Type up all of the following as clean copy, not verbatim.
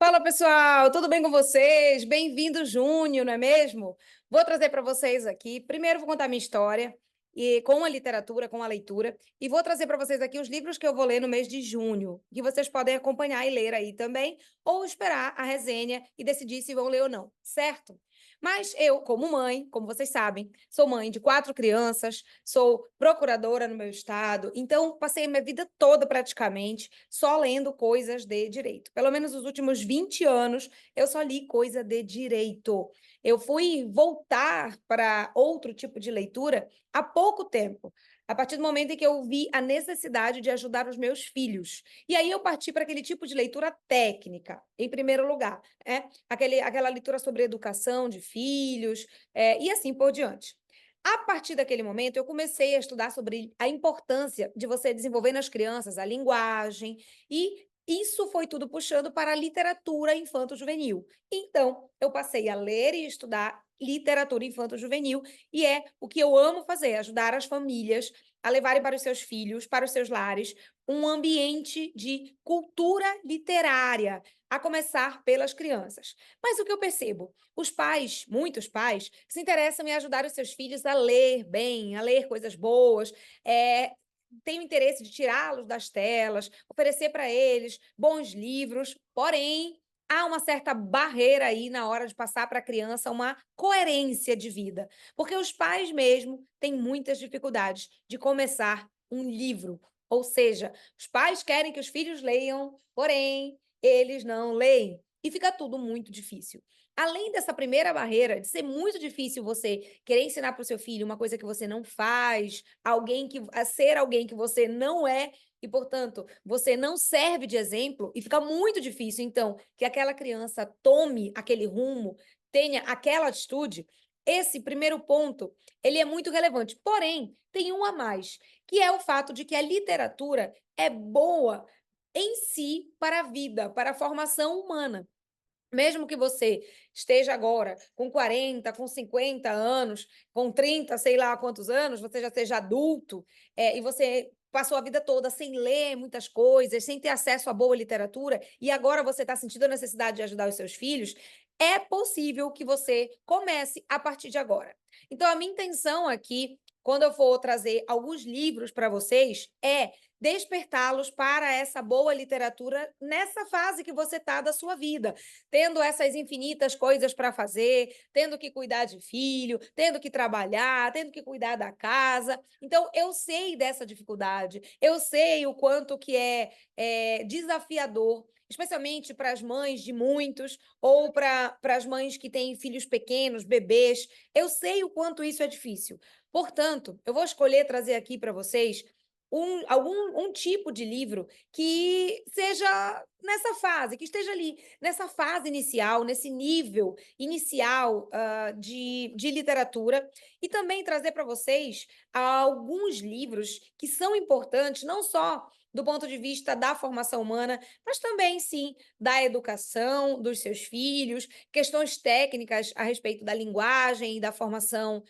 Fala, pessoal, tudo bem com vocês? Bem-vindo, Júnior, não é mesmo? Vou trazer para vocês aqui. Primeiro, vou contar minha história e com a literatura, com a leitura, e vou trazer para vocês aqui os livros que eu vou ler no mês de junho, que vocês podem acompanhar e ler aí também, ou esperar a resenha e decidir se vão ler ou não, certo? Mas eu, como mãe, como vocês sabem, sou mãe de 4 crianças, sou procuradora no meu estado, então passei a minha vida toda praticamente só lendo coisas de direito. Pelo menos os últimos 20 anos eu só li coisa de direito. Eu fui voltar para outro tipo de leitura há pouco tempo, a partir do momento em que eu vi a necessidade de ajudar os meus filhos. E aí eu parti para aquele tipo de leitura técnica, em primeiro lugar, aquela leitura sobre educação de filhos, e assim por diante. A partir daquele momento, eu comecei a estudar sobre a importância de você desenvolver nas crianças a linguagem, e isso foi tudo puxando para a literatura infanto-juvenil. Então, eu passei a ler e estudar literatura infanto-juvenil, e é o que eu amo fazer, ajudar as famílias a levarem para os seus filhos, para os seus lares, um ambiente de cultura literária, a começar pelas crianças. Mas o que eu percebo? Os pais, muitos pais, se interessam em ajudar os seus filhos a ler bem, a ler coisas boas, têm o interesse de tirá-los das telas, oferecer para eles bons livros, porém, há uma certa barreira aí na hora de passar para a criança uma coerência de vida, porque os pais mesmo têm muitas dificuldades de começar um livro, ou seja, os pais querem que os filhos leiam, porém, eles não leem, e fica tudo muito difícil. Além dessa primeira barreira, de ser muito difícil você querer ensinar para o seu filho uma coisa que você não faz, a ser alguém que você não é, e, portanto, você não serve de exemplo, e fica muito difícil, então, que aquela criança tome aquele rumo, tenha aquela atitude, esse primeiro ponto, ele é muito relevante. Porém, tem um a mais, que é o fato de que a literatura é boa em si para a vida, para a formação humana. Mesmo que você esteja agora com 40, com 50 anos, com 30, sei lá quantos anos, você já seja adulto, e você passou a vida toda sem ler muitas coisas, sem ter acesso a boa literatura, e agora você está sentindo a necessidade de ajudar os seus filhos, é possível que você comece a partir de agora. Então, a minha intenção aqui, quando eu for trazer alguns livros para vocês, é despertá-los para essa boa literatura nessa fase que você está da sua vida, tendo essas infinitas coisas para fazer, tendo que cuidar de filho, tendo que trabalhar, tendo que cuidar da casa. Então, eu sei dessa dificuldade, eu sei o quanto que é desafiador, especialmente para as mães de muitos, ou para as mães que têm filhos pequenos, bebês. Eu sei o quanto isso é difícil. Portanto, eu vou escolher trazer aqui para vocês um tipo de livro que seja nessa fase, que esteja ali, nessa fase inicial, nesse nível inicial, de literatura, e também trazer para vocês alguns livros que são importantes, não só do ponto de vista da formação humana, mas também, sim, da educação dos seus filhos, questões técnicas a respeito da linguagem e da formação,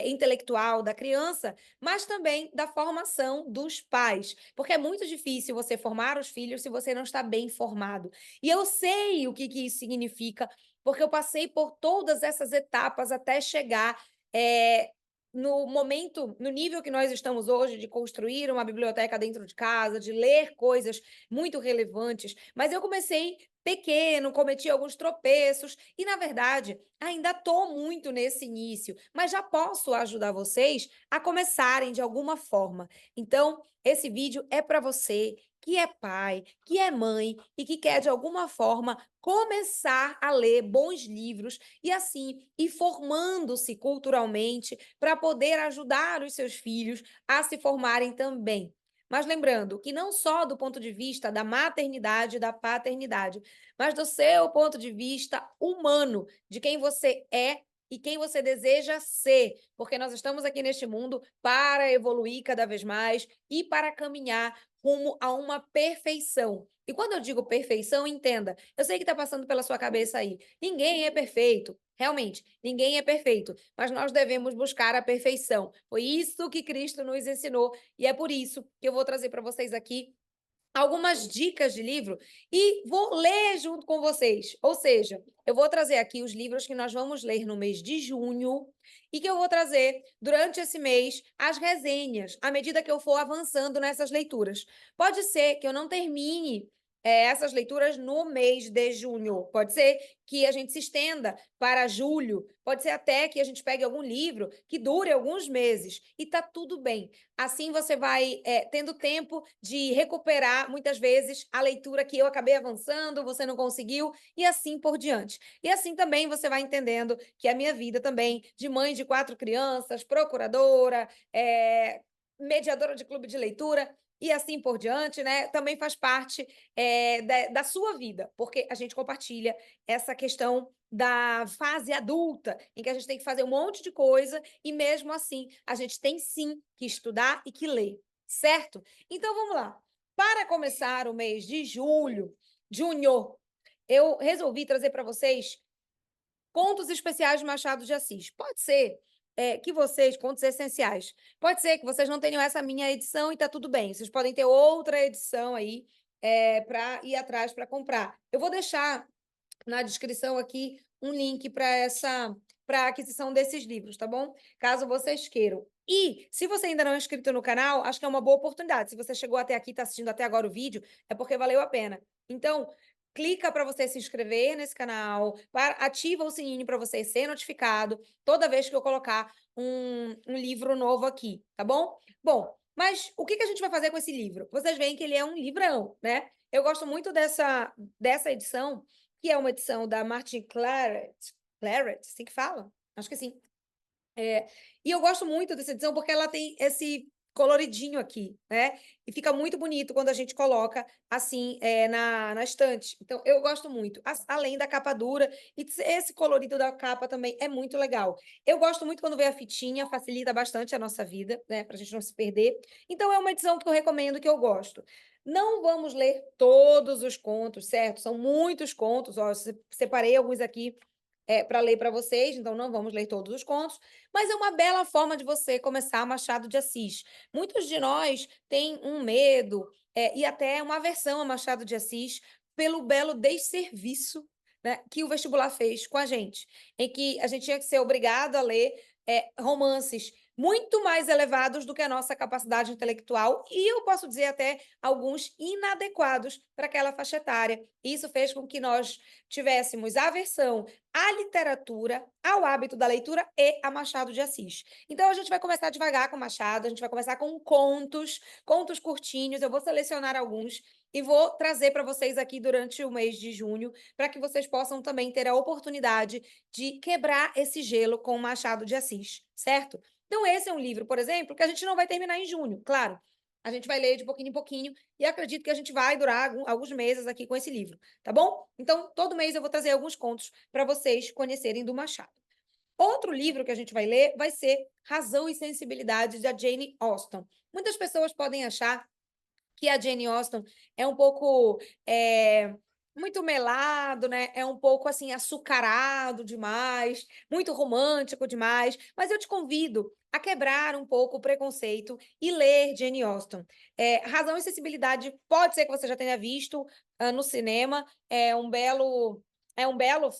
intelectual da criança, mas também da formação dos pais, porque é muito difícil você formar os filhos se você não está bem formado. E eu sei o que que isso significa, porque eu passei por todas essas etapas até chegar, no momento, no nível que nós estamos hoje, de construir uma biblioteca dentro de casa, de ler coisas muito relevantes, mas eu comecei pequeno, cometi alguns tropeços e, na verdade, ainda estou muito nesse início, mas já posso ajudar vocês a começarem de alguma forma. Então, esse vídeo é para você que é pai, que é mãe e que quer, de alguma forma, começar a ler bons livros e, assim, ir formando-se culturalmente para poder ajudar os seus filhos a se formarem também. Mas lembrando que não só do ponto de vista da maternidade e da paternidade, mas do seu ponto de vista humano, de quem você é e quem você deseja ser, porque nós estamos aqui neste mundo para evoluir cada vez mais e para caminhar rumo a uma perfeição. E quando eu digo perfeição, entenda, eu sei que está passando pela sua cabeça aí, ninguém é perfeito, realmente, ninguém é perfeito, mas nós devemos buscar a perfeição. Foi isso que Cristo nos ensinou, e é por isso que eu vou trazer para vocês aqui algumas dicas de livro e vou ler junto com vocês. Ou seja, eu vou trazer aqui os livros que nós vamos ler no mês de junho e que eu vou trazer durante esse mês as resenhas, à medida que eu for avançando nessas leituras. Pode ser que eu não termine essas leituras no mês de junho. Pode ser que a gente se estenda para julho. Pode ser até que a gente pegue algum livro que dure alguns meses. E tá tudo bem. Assim você vai tendo tempo de recuperar, muitas vezes, a leitura que eu acabei avançando, você não conseguiu, e assim por diante. E assim também você vai entendendo que a minha vida também, de mãe de 4 crianças, procuradora, mediadora de clube de leitura, e assim por diante, né? Também faz parte da sua vida, porque a gente compartilha essa questão da fase adulta, em que a gente tem que fazer um monte de coisa e mesmo assim a gente tem sim que estudar e que ler, certo? Então vamos lá. Para começar o mês de junho, eu resolvi trazer para vocês contos especiais de Machado de Assis. Pode ser que vocês, contos essenciais, pode ser que vocês não tenham essa minha edição e tá tudo bem. Vocês podem ter outra edição aí para ir atrás para comprar. Eu vou deixar na descrição aqui um link para aquisição desses livros, tá bom? Caso vocês queiram. E se você ainda não é inscrito no canal, acho que é uma boa oportunidade. Se você chegou até aqui, está assistindo até agora o vídeo, é porque valeu a pena. Então, clica para você se inscrever nesse canal, ativa o sininho para você ser notificado toda vez que eu colocar um livro novo aqui, tá bom? Bom, mas o que a gente vai fazer com esse livro? Vocês veem que ele é um livrão, né? Eu gosto muito dessa edição, que é uma edição da Martin Claret, assim que fala? Acho que sim. E eu gosto muito dessa edição porque ela tem esse coloridinho aqui, né? E fica muito bonito quando a gente coloca assim na estante. Então, eu gosto muito. Além da capa dura, e esse colorido da capa também é muito legal. Eu gosto muito quando vem a fitinha, facilita bastante a nossa vida, né? Pra gente não se perder. Então, é uma edição que eu recomendo, que eu gosto. Não vamos ler todos os contos, certo? São muitos contos, ó, separei alguns aqui para ler para vocês, então não vamos ler todos os contos, mas é uma bela forma de você começar Machado de Assis. Muitos de nós têm um medo e até uma aversão a Machado de Assis pelo belo desserviço, né, que o vestibular fez com a gente, em que a gente tinha que ser obrigado a ler romances muito mais elevados do que a nossa capacidade intelectual, e eu posso dizer até alguns inadequados para aquela faixa etária. Isso fez com que nós tivéssemos aversão à literatura, ao hábito da leitura e a Machado de Assis. Então, a gente vai começar devagar com Machado, a gente vai começar com contos curtinhos, eu vou selecionar alguns e vou trazer para vocês aqui durante o mês de junho, para que vocês possam também ter a oportunidade de quebrar esse gelo com Machado de Assis, certo? Então, esse é um livro, por exemplo, que a gente não vai terminar em junho, claro. A gente vai ler de pouquinho em pouquinho e acredito que a gente vai durar alguns meses aqui com esse livro, tá bom? Então, todo mês eu vou trazer alguns contos para vocês conhecerem do Machado. Outro livro que a gente vai ler vai ser Razão e Sensibilidade, da Jane Austen. Muitas pessoas podem achar que a Jane Austen é um pouco muito melado, né? É um pouco assim açucarado demais, muito romântico demais, mas eu te convido a quebrar um pouco o preconceito e ler Jane Austen. Razão e Sensibilidade pode ser que você já tenha visto no cinema, é um belo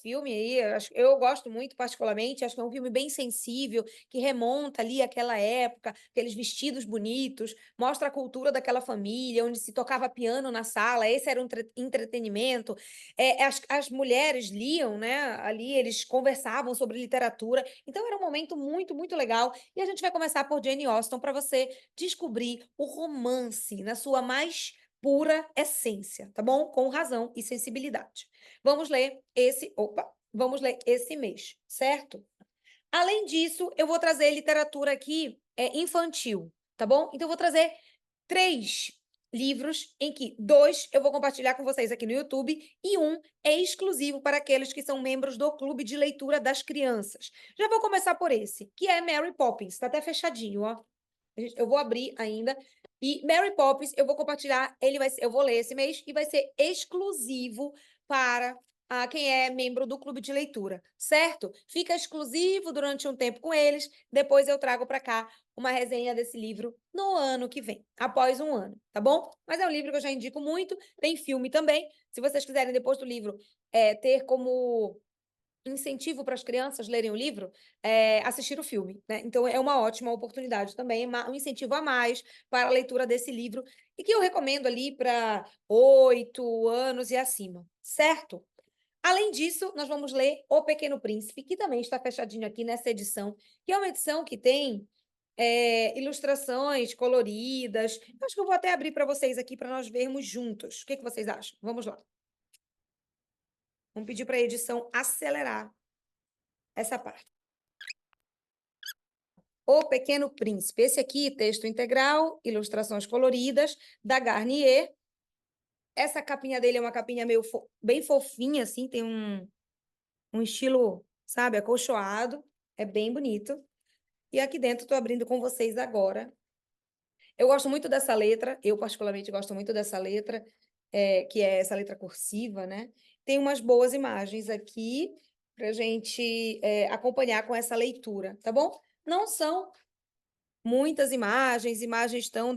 filme aí, eu gosto muito particularmente, acho que é um filme bem sensível, que remonta ali àquela época, aqueles vestidos bonitos, mostra a cultura daquela família, onde se tocava piano na sala, esse era um entretenimento. As mulheres liam, né? Ali eles conversavam sobre literatura, então era um momento muito, muito legal. E a gente vai começar por Jane Austen para você descobrir o romance na sua mais pura essência, tá bom? Com razão e sensibilidade. Vamos ler esse mês, certo? Além disso, eu vou trazer literatura aqui infantil, tá bom? Então, eu vou trazer 3 livros, em que 2 eu vou compartilhar com vocês aqui no YouTube e um é exclusivo para aqueles que são membros do Clube de Leitura das Crianças. Já vou começar por esse, que é Mary Poppins. Está até fechadinho, ó. Eu vou abrir ainda. E Mary Poppins, eu vou compartilhar, eu vou ler esse mês e vai ser exclusivo para a quem é membro do clube de leitura, certo? Fica exclusivo durante um tempo com eles, depois eu trago para cá uma resenha desse livro no ano que vem, após um ano, tá bom? Mas é um livro que eu já indico muito, tem filme também. Se vocês quiserem, depois do livro, ter como incentivo para as crianças lerem o livro, assistir o filme, né? Então, é uma ótima oportunidade também, um incentivo a mais para a leitura desse livro, e que eu recomendo ali para 8 anos e acima, certo? Além disso, nós vamos ler O Pequeno Príncipe, que também está fechadinho aqui nessa edição, que é uma edição que tem ilustrações coloridas. Eu acho que eu vou até abrir para vocês aqui para nós vermos juntos. O que que vocês acham? Vamos lá. Vamos pedir para a edição acelerar essa parte. O Pequeno Príncipe. Esse aqui, texto integral, ilustrações coloridas, da Garnier. Essa capinha dele é uma capinha meio bem fofinha, assim, tem um estilo, sabe, acolchoado. É bem bonito. E aqui dentro, estou abrindo com vocês agora. Eu gosto muito dessa letra, eu particularmente gosto muito dessa letra, que é essa letra cursiva, né? Tem umas boas imagens aqui para a gente acompanhar com essa leitura, tá bom? Não são muitas imagens tão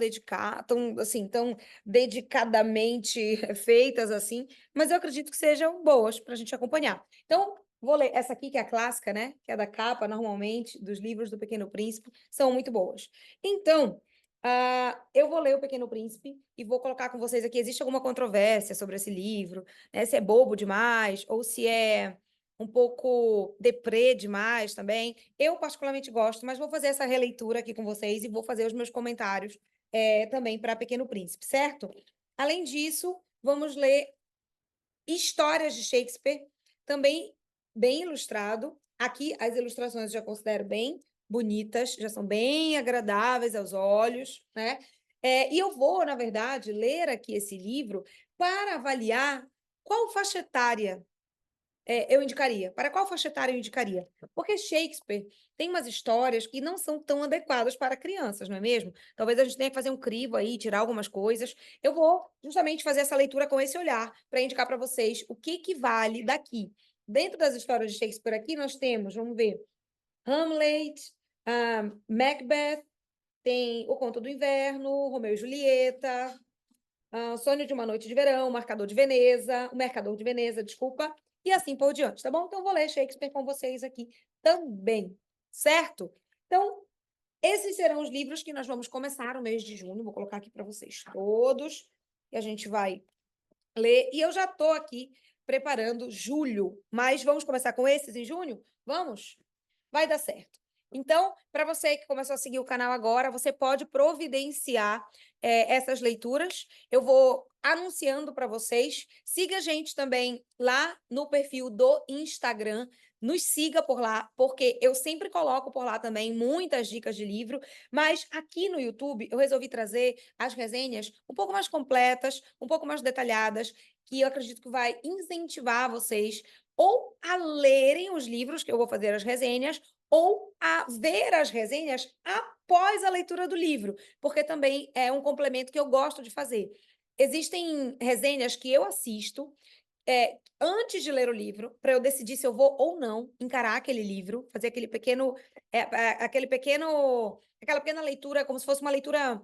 dedicadamente feitas assim, mas eu acredito que sejam boas para a gente acompanhar. Então, vou ler essa aqui, que é a clássica, né? Que é da capa, normalmente, dos livros do Pequeno Príncipe, são muito boas. Então, eu vou ler O Pequeno Príncipe e vou colocar com vocês aqui. Existe alguma controvérsia sobre esse livro, né? Se é bobo demais, ou se é um pouco deprê demais também. Eu particularmente gosto, mas vou fazer essa releitura aqui com vocês e vou fazer os meus comentários também para Pequeno Príncipe, certo? Além disso, vamos ler Histórias de Shakespeare, também bem ilustrado. Aqui as ilustrações eu já considero bem bonitas, já são bem agradáveis aos olhos, né? E eu vou, na verdade, ler aqui esse livro para avaliar qual faixa etária eu indicaria. Para qual faixa etária eu indicaria? Porque Shakespeare tem umas histórias que não são tão adequadas para crianças, não é mesmo? Talvez a gente tenha que fazer um crivo aí, tirar algumas coisas. Eu vou justamente fazer essa leitura com esse olhar, para indicar para vocês o que vale daqui. Dentro das histórias de Shakespeare aqui, nós temos, vamos ver, Hamlet, Macbeth, tem O Conto do Inverno, Romeu e Julieta, Sonho de uma Noite de Verão, O Mercador de Veneza, desculpa, e assim por diante, tá bom? Então, vou ler Shakespeare com vocês aqui também, certo? Então, esses serão os livros que nós vamos começar o mês de junho, vou colocar aqui para vocês todos, e a gente vai ler, e eu já estou aqui preparando julho, mas vamos começar com esses em junho? Vamos? Vai dar certo. Então, para você que começou a seguir o canal agora, você pode providenciar essas leituras. Eu vou anunciando para vocês. Siga a gente também lá no perfil do Instagram. Nos siga por lá, porque eu sempre coloco por lá também muitas dicas de livro, mas aqui no YouTube eu resolvi trazer as resenhas um pouco mais completas, um pouco mais detalhadas, que eu acredito que vai incentivar vocês ou a lerem os livros, que eu vou fazer as resenhas, ou a ver as resenhas após a leitura do livro, porque também é um complemento que eu gosto de fazer. Existem resenhas que eu assisto antes de ler o livro, para eu decidir se eu vou ou não encarar aquele livro, fazer aquela pequena leitura, como se fosse uma leitura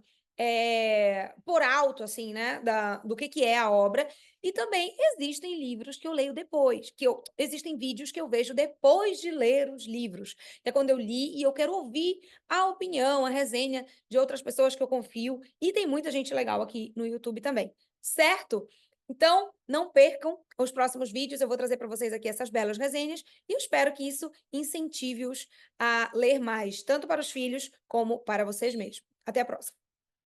por alto, assim, né, do que é a obra. E também existem livros que eu leio depois, existem vídeos que eu vejo depois de ler os livros, que é quando eu li e eu quero ouvir a opinião, a resenha de outras pessoas que eu confio, e tem muita gente legal aqui no YouTube também, certo? Então, não percam os próximos vídeos, eu vou trazer para vocês aqui essas belas resenhas, e eu espero que isso incentive-os a ler mais, tanto para os filhos como para vocês mesmos. Até a próxima!